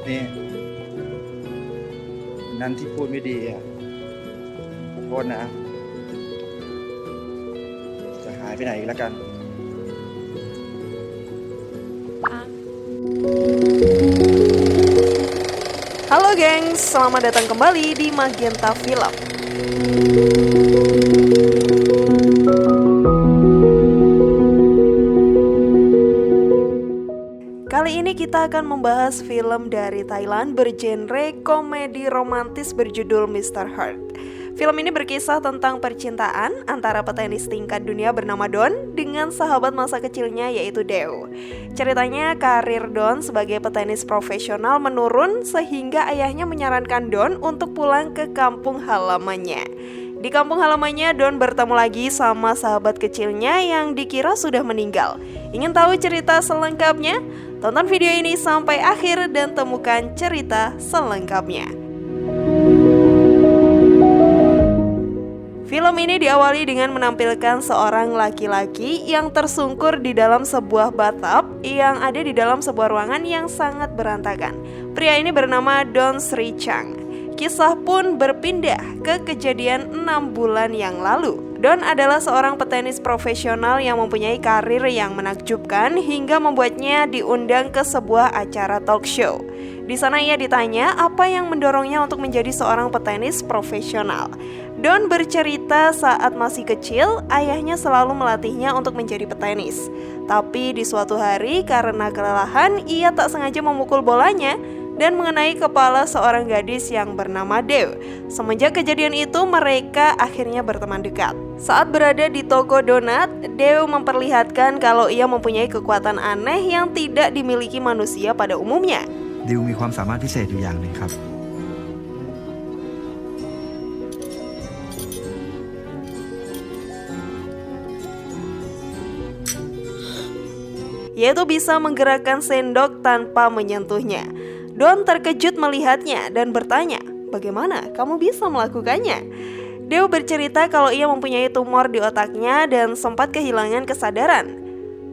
นี่นั้นที่พูดไม่ดีอ่ะโทษนะจะหายไปไหนอีกแล้วกัน Halo gengs, selamat datang kembali di Magenta Film. Kali ini kita akan membahas film dari Thailand bergenre komedi romantis berjudul Mr. Heart. Film ini berkisah tentang percintaan antara petenis tingkat dunia bernama Don dengan sahabat masa kecilnya yaitu Deo. Ceritanya karir Don sebagai petenis profesional menurun sehingga ayahnya menyarankan Don untuk pulang ke kampung halamannya. Di kampung halamannya Don bertemu lagi sama sahabat kecilnya yang dikira sudah meninggal. Ingin tahu cerita selengkapnya? Tonton video ini sampai akhir dan temukan cerita selengkapnya. Film ini diawali dengan menampilkan seorang laki-laki yang tersungkur di dalam sebuah bathtub yang ada di dalam sebuah ruangan yang sangat berantakan. Pria ini bernama Don Sri Chang. Kisah pun berpindah ke kejadian 6 bulan yang lalu. Don adalah seorang petenis profesional yang mempunyai karir yang menakjubkan hingga membuatnya diundang ke sebuah acara talk show. Di sana ia ditanya apa yang mendorongnya untuk menjadi seorang petenis profesional. Don bercerita saat masih kecil, ayahnya selalu melatihnya untuk menjadi petenis. Tapi di suatu hari karena kelelahan, ia tak sengaja memukul bolanya dan mengenai kepala seorang gadis yang bernama Deo. Semenjak kejadian itu, mereka akhirnya berteman dekat. Saat berada di toko donat, Deo memperlihatkan kalau ia mempunyai kekuatan aneh yang tidak dimiliki manusia pada umumnya. ดิวมีความสามารถพิเศษอยู่อย่างหนึ่งครับ yaitu bisa menggerakkan sendok tanpa menyentuhnya. Don terkejut melihatnya dan bertanya, "Bagaimana kamu bisa melakukannya?" Deo bercerita kalau ia mempunyai tumor di otaknya dan sempat kehilangan kesadaran.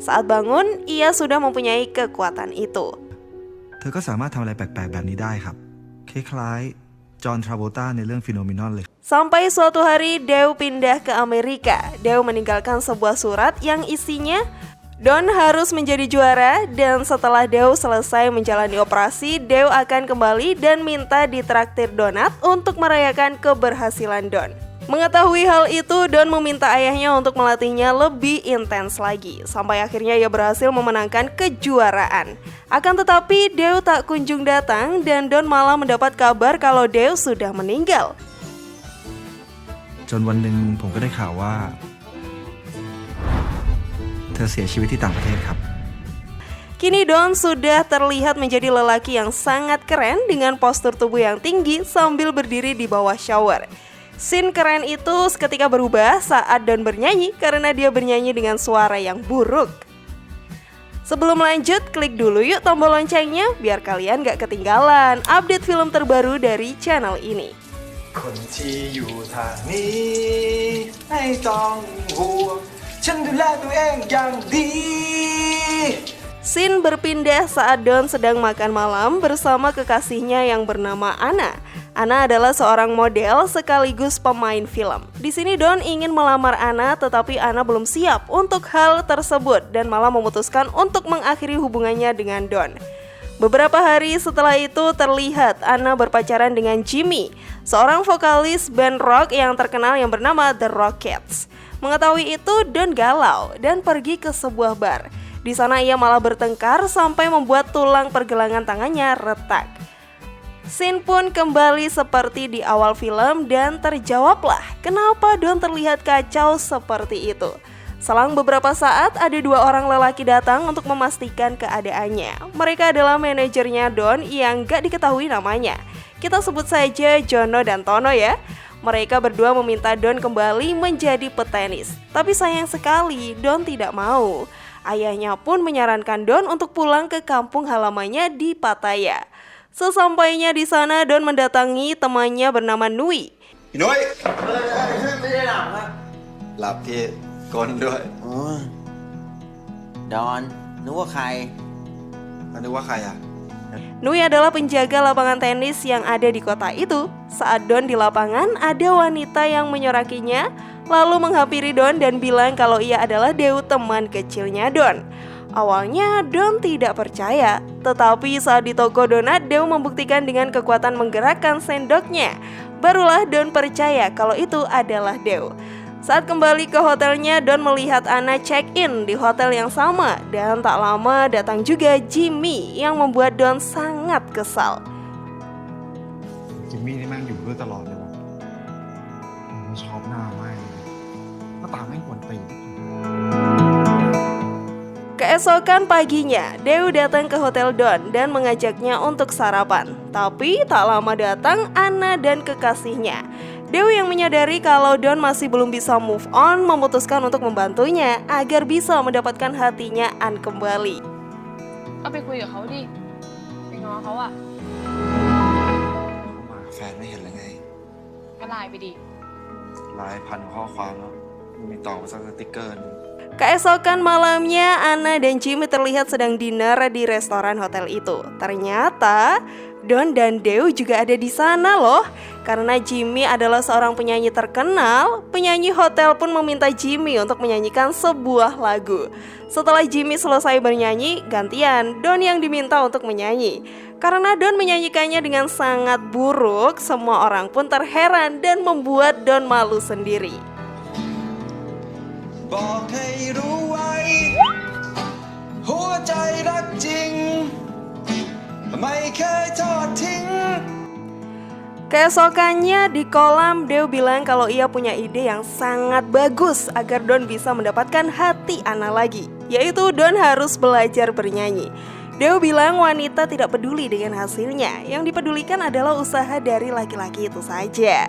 Saat bangun, ia sudah mempunyai kekuatan itu. เธอก็สามารถทำอะไรแปลกๆแบบนี้ได้ครับคล้ายๆจอห์นทราโวลตาในเรื่องฟิโนเมนอนเลย Sampai suatu hari Deo pindah ke Amerika. Deo meninggalkan sebuah surat yang isinya Don harus menjadi juara, dan setelah Deo selesai menjalani operasi, Deo akan kembali dan minta ditraktir donat untuk merayakan keberhasilan Don. Mengetahui hal itu, Don meminta ayahnya untuk melatihnya lebih intens lagi, sampai akhirnya ia berhasil memenangkan kejuaraan. Akan tetapi Deo tak kunjung datang dan Don malah mendapat kabar kalau Deo sudah meninggal. จนวันหนึ่งผมก็ได้ข่าวว่าเธอเสียชีวิตที่ต่างประเทศครับ Kini Don sudah terlihat menjadi lelaki yang sangat keren dengan postur tubuh yang tinggi sambil berdiri di bawah shower. Scene keren itu seketika berubah saat Don bernyanyi karena dia bernyanyi dengan suara yang buruk. Sebelum lanjut, klik dulu yuk tombol loncengnya biar kalian gak ketinggalan update film terbaru dari channel ini. คนที่อยู่ทางนี้ให้ต้องห่วงฉันดูแลตัวเองอย่างดี Scene berpindah saat Don sedang makan malam bersama kekasihnya yang bernama Anna. Anna adalah seorang model sekaligus pemain film. Di sini Don ingin melamar Anna, tetapi Anna belum siap untuk hal tersebut dan malah memutuskan untuk mengakhiri hubungannya dengan Don. Beberapa hari setelah itu terlihat Anna berpacaran dengan Jimmy, seorang vokalis band rock yang terkenal yang bernama The Rockets. Mengetahui itu, Don galau dan pergi ke sebuah bar. Di sana ia malah bertengkar sampai membuat tulang pergelangan tangannya retak. Scene pun kembali seperti di awal film dan terjawablah kenapa Don terlihat kacau seperti itu. Selang beberapa saat ada 2 orang lelaki datang untuk memastikan keadaannya. Mereka adalah manajernya Don yang gak diketahui namanya. Kita sebut saja Jono dan Tono ya. Mereka berdua meminta Don kembali menjadi petenis. Tapi sayang sekali Don tidak mau. Ayahnya pun menyarankan Don untuk pulang ke kampung halamannya di Pattaya. Sesampainya di sana, Don mendatangi temannya bernama Nui. พี่นุ้ยไม่ได้หลับครับหลับที่ก้นด้วย อ๋อดอนนึกว่าใคร นึกว่าใครอ่ะ Nui adalah penjaga lapangan tenis yang ada di kota itu. Saat Don di lapangan, ada wanita yang menyorakinya, lalu menghampiri Don dan bilang kalau ia adalah Deu, teman kecilnya Don. Awalnya Don tidak percaya, tetapi saat di toko donat Deu membuktikan dengan kekuatan menggerakkan sendoknya. Barulah Don percaya kalau itu adalah Deu. Saat kembali ke hotelnya, Don melihat Anna check-in di hotel yang sama. Dan tak lama datang juga Jimmy yang membuat Don sangat kesal. จิมมี่นี่แม่งอยู่ด้วยตลอดเลยวะผมชอบหน้าไม่หน้าตาแม่งกวนตีน Keesokan paginya, Deu datang ke hotel Don dan mengajaknya untuk sarapan. Tapi tak lama datang Anna dan kekasihnya. Deu yang menyadari kalau Don masih belum bisa move on memutuskan untuk membantunya agar bisa mendapatkan hatinya An kembali. ก็ไปคุยกับเขาดิไปง้อเขาอะ เข้ามาแฟนไม่เห็นเลยไง ก็ไลน์ไปดิ ไลน์พันข้อความแล้วไม่มีตอบสักสติ๊กเกอร์นึง Keesokan malamnya, Anna dan Jimmy terlihat sedang dinner di restoran hotel itu. Ternyata Don dan Deu juga ada di sana loh. Karena Jimmy adalah seorang penyanyi terkenal, penyanyi hotel pun meminta Jimmy untuk menyanyikan sebuah lagu. Setelah Jimmy selesai bernyanyi, gantian Don yang diminta untuk menyanyi. Karena Don menyanyikannya dengan sangat buruk, semua orang pun terheran dan membuat Don malu sendiri. บอกให้รู้ไว้หัวใจรักจริงไม่เคยทอดทิ้ง Keesokannya di kolam, Deu bilang kalau ia punya ide yang sangat bagus agar Don bisa mendapatkan hati Anna lagi, yaitu Don harus belajar bernyanyi. Deu bilang wanita tidak peduli dengan hasilnya, yang dipedulikan adalah usaha dari laki-laki itu saja.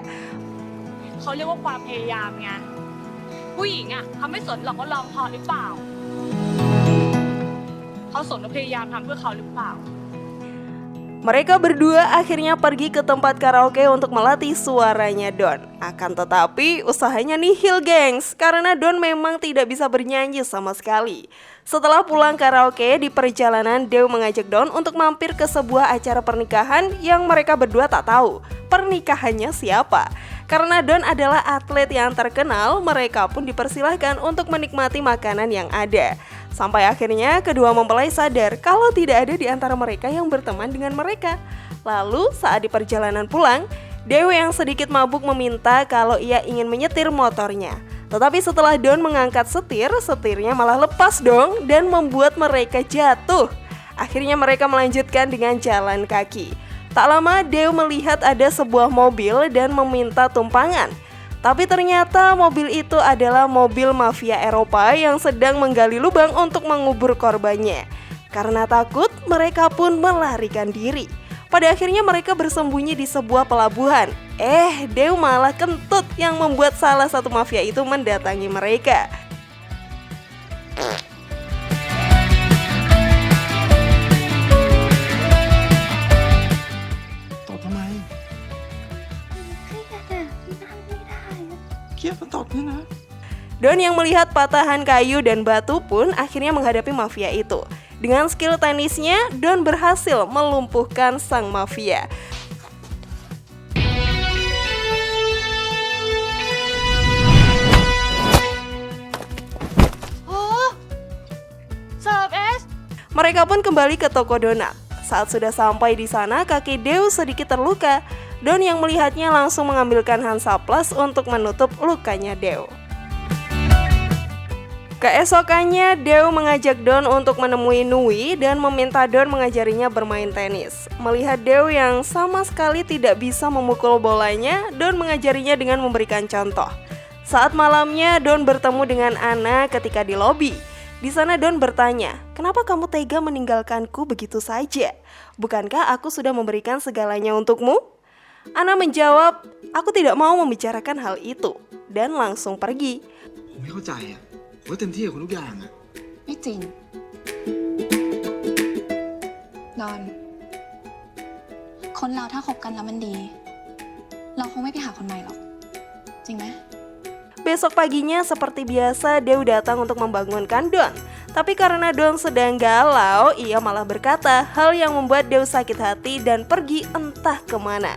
เขาเรียกว่าความพยายามไงผู้หญิงอะเขาไม่สนหรอกว่าลองพอหรือเปล่าเขาสนว่าพยายามทำเพื่อเขาหรือเปล่า Mereka berdua akhirnya pergi ke tempat karaoke untuk melatih suaranya Don. Akan tetapi usahanya nihil gengs, karena Don memang tidak bisa bernyanyi sama sekali. Setelah pulang karaoke, di perjalanan Deu mengajak Don untuk mampir ke sebuah acara pernikahan yang mereka berdua tak tahu pernikahannya siapa. Karena Don adalah atlet yang terkenal, mereka pun dipersilahkan untuk menikmati makanan yang ada. Sampai akhirnya kedua mempelai sadar kalau tidak ada di antara mereka yang berteman dengan mereka. Lalu saat di perjalanan pulang, Deu yang sedikit mabuk meminta kalau ia ingin menyetir motornya. Tetapi setelah Don mengangkat setir, setirnya malah lepas dong dan membuat mereka jatuh. Akhirnya mereka melanjutkan dengan jalan kaki. Tak lama Deu melihat ada sebuah mobil dan meminta tumpangan. Tapi ternyata mobil itu adalah mobil mafia Eropa yang sedang menggali lubang untuk mengubur korbannya. Karena takut, mereka pun melarikan diri. Pada akhirnya mereka bersembunyi di sebuah pelabuhan. Deu malah kentut yang membuat salah satu mafia itu mendatangi mereka. ตอบทำไมเครียดมันตอบเนี่ยนะ Don yang melihat patahan kayu dan batu pun akhirnya menghadapi mafia itu. Dengan skill tenisnya, Don berhasil melumpuhkan sang mafia. Oh, เสิร์ฟเอส Mereka pun kembali ke toko donat. Saat sudah sampai di sana, kaki Deu sedikit terluka. Don yang melihatnya langsung mengambilkan Hansaplast untuk menutup lukanya Deu. Keesokannya, Deu mengajak Don untuk menemui Nui dan meminta Don mengajarinya bermain tenis. Melihat Deu yang sama sekali tidak bisa memukul bolanya, Don mengajarinya dengan memberikan contoh. Saat malamnya, Don bertemu dengan Anna ketika di lobi. Di sana Don bertanya, "Kenapa kamu tega meninggalkanku begitu saja? Bukankah aku sudah memberikan segalanya untukmu?" Anna menjawab, "Aku tidak mau membicarakan hal itu," dan langsung pergi. ผมไม่เข้าใจอ่ะว่าเต็มที่กับคุณทุกอย่างอ่ะ ไม่จริง ดอน คนเราถ้าคบกันแล้วมันดี เราคงไม่ไปหาคนใหม่หรอก จริงไหม Besok paginya seperti biasa Deu datang untuk membangunkan Don. Tapi karena Don sedang galau, ia malah berkata hal yang membuat Deo sakit hati dan pergi entah kemana.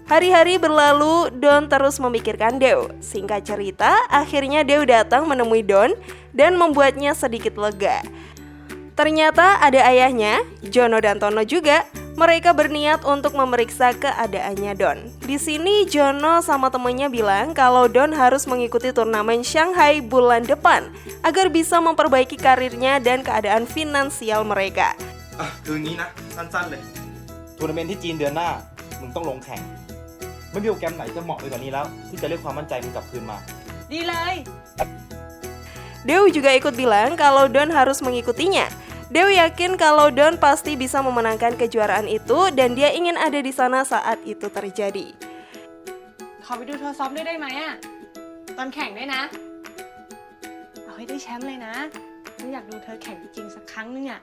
Hari-hari berlalu, Don terus memikirkan Deo. Singkat cerita, akhirnya Deo datang menemui Don dan membuatnya sedikit lega. Ternyata ada ayahnya, Jono dan Tono juga. Mereka berniat untuk memeriksa keadaannya Don. Di sini Jono sama temennya bilang kalau Don harus mengikuti turnamen Shanghai bulan depan agar bisa memperbaiki karirnya dan keadaan finansial mereka. คืองี้นะสั้นๆเลยทัวร์นาเมนต์ที่จีนเดือนหน้ามึงต้องลงแข่งไม่มีโปรแกรมไหนจะเหมาะไปกว่านี้แล้วที่จะเรียกความมั่นใจมึงกลับคืนมา ดีเลย Deo juga ikut bilang kalau Don harus mengikutinya. Deo yakin kalau Don pasti bisa memenangkan kejuaraan itu dan dia ingin ada di sana saat itu terjadi. ขอไปดูเธอซ้อมด้วยได้ไหมอะตอนแข่งด้วยนะเอาให้ได้แชมป์เลยนะฉันอยากดูเธอแข่งจริงๆสักครั้งนึงอะ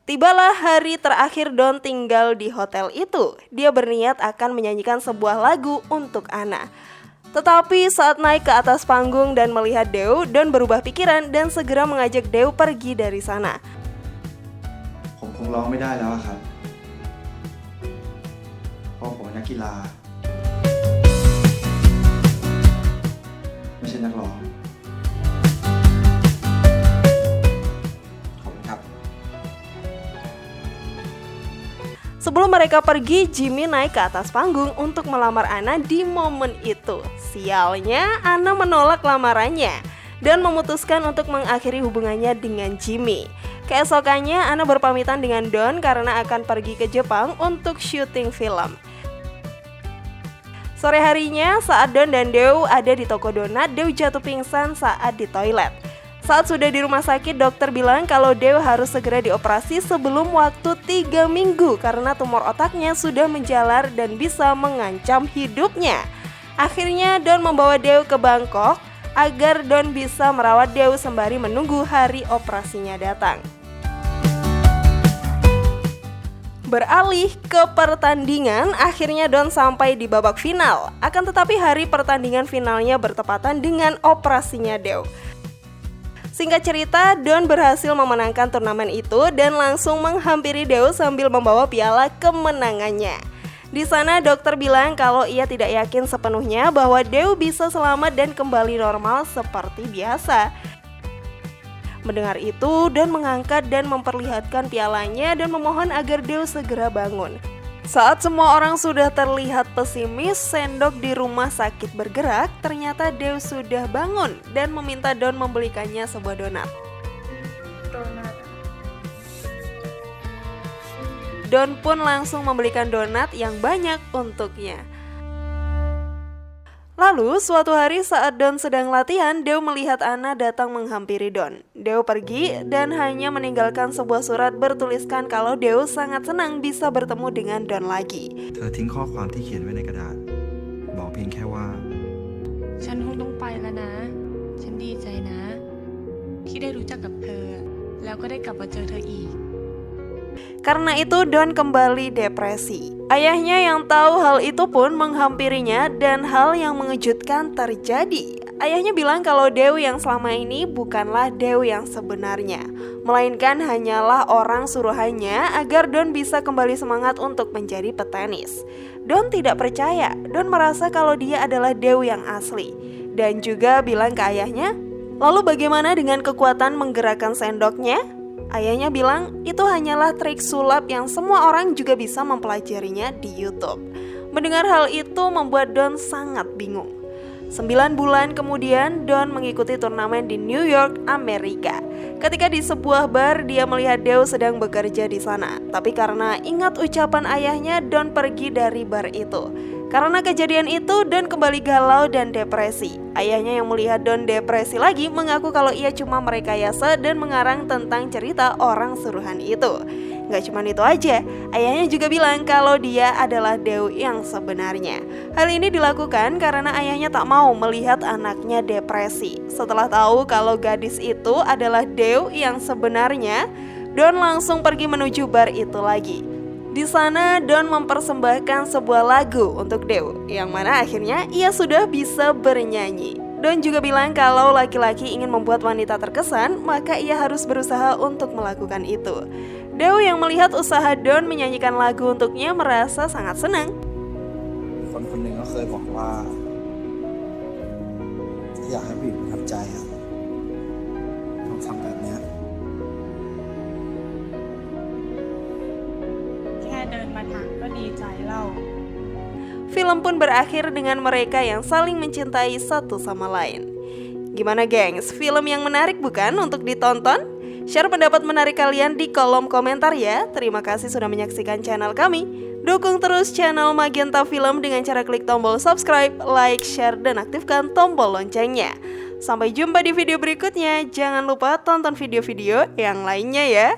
Tibalah hari terakhir Don tinggal di hotel itu. Dia berniat akan menyanyikan sebuah lagu untuk Ana. Tetapi saat naik ke atas panggung dan melihat Deo, Don berubah pikiran dan segera mengajak Deo pergi dari sana. ผมคงร้องไม่ได้แล้วอะครับ เพราะผมเป็นนักกีฬา ไม่ใช่นักร้อง ขอบคุณครับ Sebelum mereka pergi, Jimmy naik ke atas panggung untuk melamar Ana di momen itu. Sialnya, Ana menolak lamarannya dan memutuskan untuk mengakhiri hubungannya dengan Jimmy. Keesokannya, Ana berpamitan dengan Don karena akan pergi ke Jepang untuk syuting film. Sore harinya, saat Don dan Deo ada di toko donat, Deo jatuh pingsan saat di toilet. Saat sudah di rumah sakit, dokter bilang kalau Deo harus segera dioperasi sebelum waktu 3 minggu karena tumor otaknya sudah menjalar dan bisa mengancam hidupnya. Akhirnya Don membawa Deo ke Bangkok agar Don bisa merawat Deo sembari menunggu hari operasinya datang. Beralih ke pertandingan, akhirnya Don sampai di babak final. Akan tetapi hari pertandingan finalnya bertepatan dengan operasinya Deo. Singkat cerita, Don berhasil memenangkan turnamen itu dan langsung menghampiri Deo sambil membawa piala kemenangannya. Di sana dokter bilang kalau ia tidak yakin sepenuhnya bahwa Deo bisa selamat dan kembali normal seperti biasa. Mendengar itu, Don mengangkat dan memperlihatkan pialanya dan memohon agar Deo segera bangun. Saat semua orang sudah terlihat pesimis, sendok di rumah sakit bergerak, ternyata Deo sudah bangun dan meminta Don membelikannya sebuah donat. Don pun langsung membelikan donat yang banyak untuknya. Lalu, suatu hari saat Don sedang latihan, Deo melihat Ana datang menghampiri Don. Deo pergi dan hanya meninggalkan sebuah surat bertuliskan kalau Deo sangat senang bisa bertemu dengan Don lagi. เธอทิ้งข้อความที่เขียนไว้ในกระดาษ บอกเพียงแค่ว่า ฉันคงต้องไปแล้วนะฉันดีใจนะที่ได้รู้จักกับเธอแล้วก็ได้กลับมาเจอเธออีก Karena itu Don kembali depresi. Ayahnya yang tahu hal itu pun menghampirinya dan hal yang mengejutkan terjadi. Ayahnya bilang kalau Deo yang selama ini bukanlah Deo yang sebenarnya, melainkan hanyalah orang suruhannya agar Don bisa kembali semangat untuk menjadi petenis. Don tidak percaya, Don merasa kalau dia adalah Deo yang asli. Dan juga bilang ke ayahnya, lalu bagaimana dengan kekuatan menggerakkan sendoknya? Ayahnya bilang itu hanyalah trik sulap yang semua orang juga bisa mempelajarinya di YouTube. Mendengar hal itu membuat Don sangat bingung. 9 bulan kemudian Don mengikuti turnamen di New York, Amerika. Ketika di sebuah bar, dia melihat Deo sedang bekerja di sana. Tapi karena ingat ucapan ayahnya, Don pergi dari bar itu. Karena kejadian itu, Don kembali galau dan depresi. Ayahnya yang melihat Don depresi lagi mengaku kalau ia cuma merekayasa dan mengarang tentang cerita orang suruhan itu. Gak cuma itu aja, ayahnya juga bilang kalau dia adalah Deo yang sebenarnya. Hal ini dilakukan karena ayahnya tak mau melihat anaknya depresi. Setelah tahu kalau gadis itu adalah Deo yang sebenarnya, Don langsung pergi menuju bar itu lagi. Di sana Don mempersembahkan sebuah lagu untuk Deo, yang mana akhirnya ia sudah bisa bernyanyi. Don juga bilang kalau laki-laki ingin membuat wanita terkesan, maka ia harus berusaha untuk melakukan itu. Deo yang melihat usaha Don menyanyikan lagu untuknya merasa sangat senang. คนคนหนึ่งก็เคยบอกว่าอยากให้ผู้หญิงประทับใจอะต้องทำแบบเนี้ย แค่เดินมาถามก็ดีใจแล้ว Film pun berakhir dengan mereka yang saling mencintai satu sama lain. Gimana gengs, film yang menarik bukan untuk ditonton? Share pendapat menarik kalian di kolom komentar ya. Terima kasih sudah menyaksikan channel kami. Dukung terus channel Magenta Film dengan cara klik tombol subscribe, like, share, dan aktifkan tombol loncengnya. Sampai jumpa di video berikutnya. Jangan lupa tonton video-video yang lainnya ya.